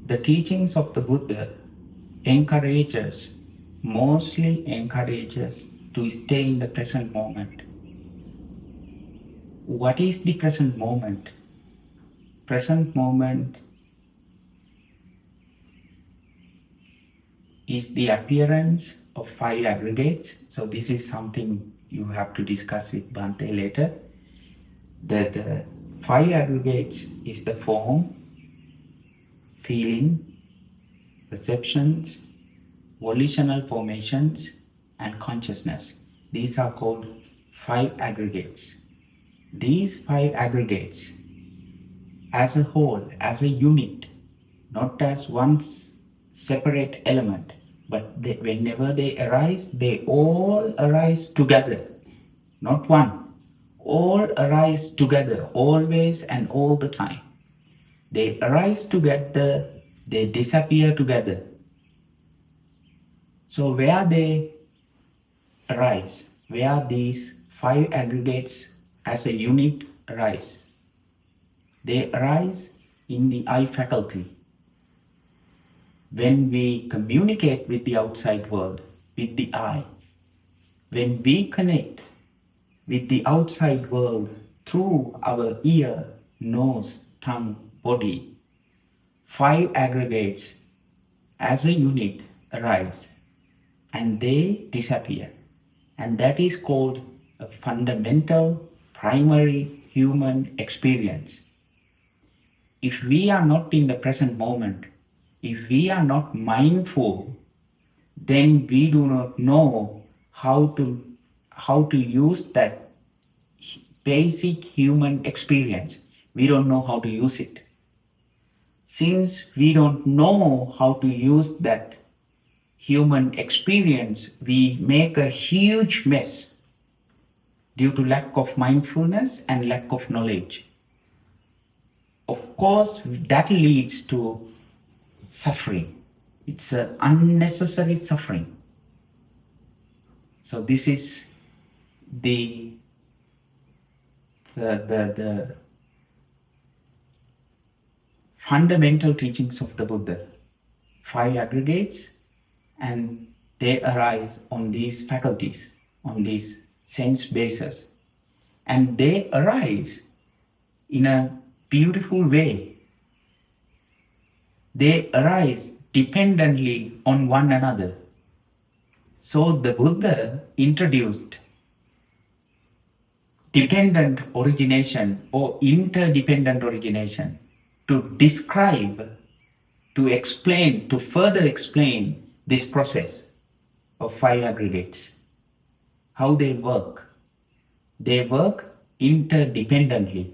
The teachings of the Buddha mostly encourages to stay in the present moment. What is the present moment? Present moment is the appearance of 5 aggregates. So this is something you have to discuss with Bhante later. The 5 aggregates is the form, feeling, perceptions, volitional formations, and consciousness. These are called 5 aggregates. These 5 aggregates as a whole, as a unit, not as one separate element, but whenever they arise, they all arise together, not one. All arise together, always and all the time. They arise together, they disappear together. So where they arise, where these 5 aggregates as a unit arise, they arise in the eye faculty. When we communicate with the outside world, with the eye, when we connect with the outside world through our ear, nose, tongue, body, 5 aggregates as a unit arise and they disappear. And that is called a fundamental, primary human experience. If we are not in the present moment, if we are not mindful, then we do not know how to use that basic human experience. We don't know how to use it. Since we don't know how to use that human experience, we make a huge mess due to lack of mindfulness and lack of knowledge. Of course, that leads to suffering. It's an unnecessary suffering. So this is the fundamental teachings of the Buddha. 5 aggregates, and they arise on these faculties, on these sense bases. And they arise in a beautiful way. They arise dependently on one another. So the Buddha introduced dependent origination or interdependent origination to describe, to explain, to further explain this process of 5 aggregates, how they work. They work interdependently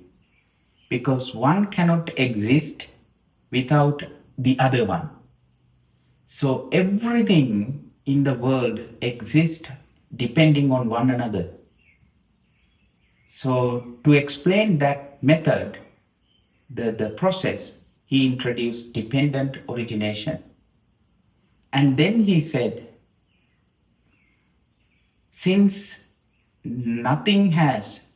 because one cannot exist without the other one. So everything in the world exists depending on one another. So to explain that method, the process, he introduced dependent origination. And then he said, since nothing has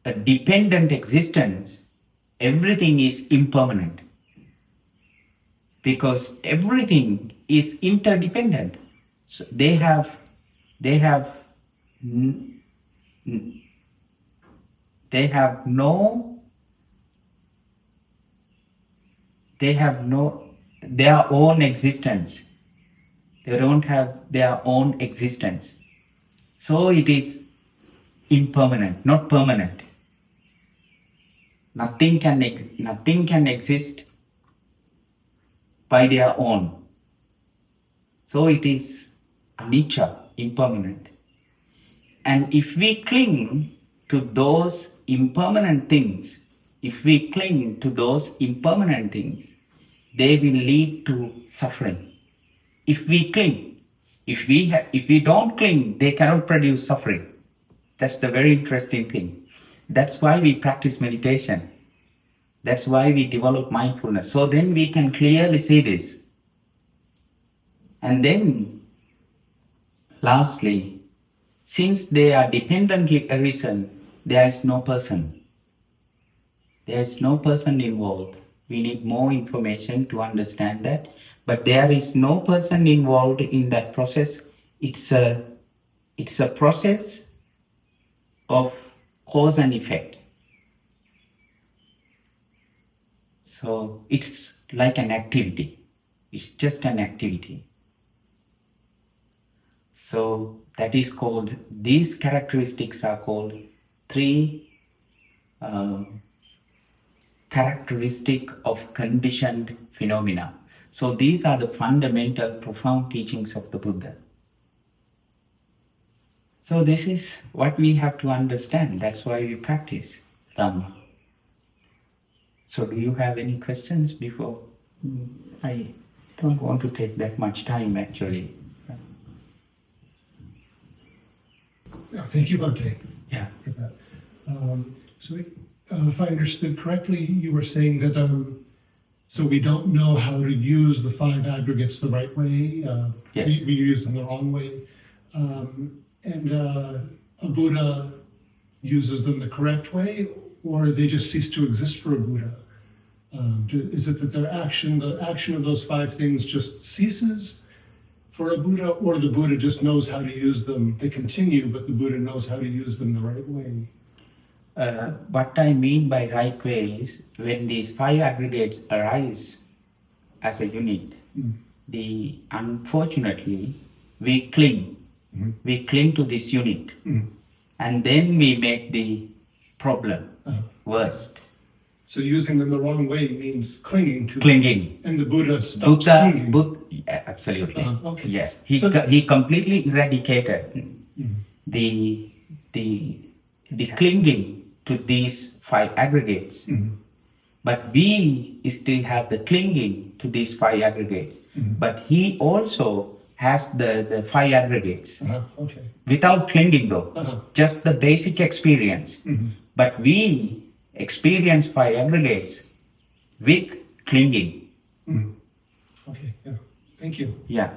a dependent existence, everything is impermanent. Because everything is interdependent. So they have their own existence. They don't have their own existence. So it is impermanent, not permanent. Nothing can exist by their own. So it is anicca, impermanent. And if we cling to those impermanent things, they will lead to suffering. If we cling, if we don't cling, they cannot produce suffering. That's the very interesting thing. That's why we practice meditation. That's why we develop mindfulness. So then we can clearly see this. And then, lastly, since they are dependently arisen, there is no person. There is no person involved. We need more information to understand that. But there is no person involved in that process. It's a process of cause and effect. So it's like an activity. It's just an activity. So that is called, these characteristics are called three characteristic of conditioned phenomena. So these are the fundamental profound teachings of the Buddha. So this is what we have to understand. That's why we practice Dhamma. So do you have any questions before? I don't want to take that much time actually. Yeah, thank you, Bhante, Yeah. for that. So if I understood correctly, you were saying that so we don't know how to use the five aggregates the right way. Yes. We use them the wrong way. And a Buddha uses them the correct way, or they just cease to exist for a Buddha? Is it that the action of those five things just ceases for a Buddha, or the Buddha just knows how to use them? They continue, but the Buddha knows how to use them the right way. What I mean by right way is when these five aggregates arise as a unit, unfortunately we cling. We cling to this unit, and then we make the problem worst. So using them the wrong way means clinging to Clinging. them. And the Buddha stops clinging. Yeah, absolutely. Okay. Yes, So he completely eradicated the clinging to these five aggregates. But we still have the clinging to these five aggregates. But he also has the five aggregates okay. without clinging though, just the basic experience. But we experience five aggregates with clinging. Okay, yeah. Thank you. Yeah.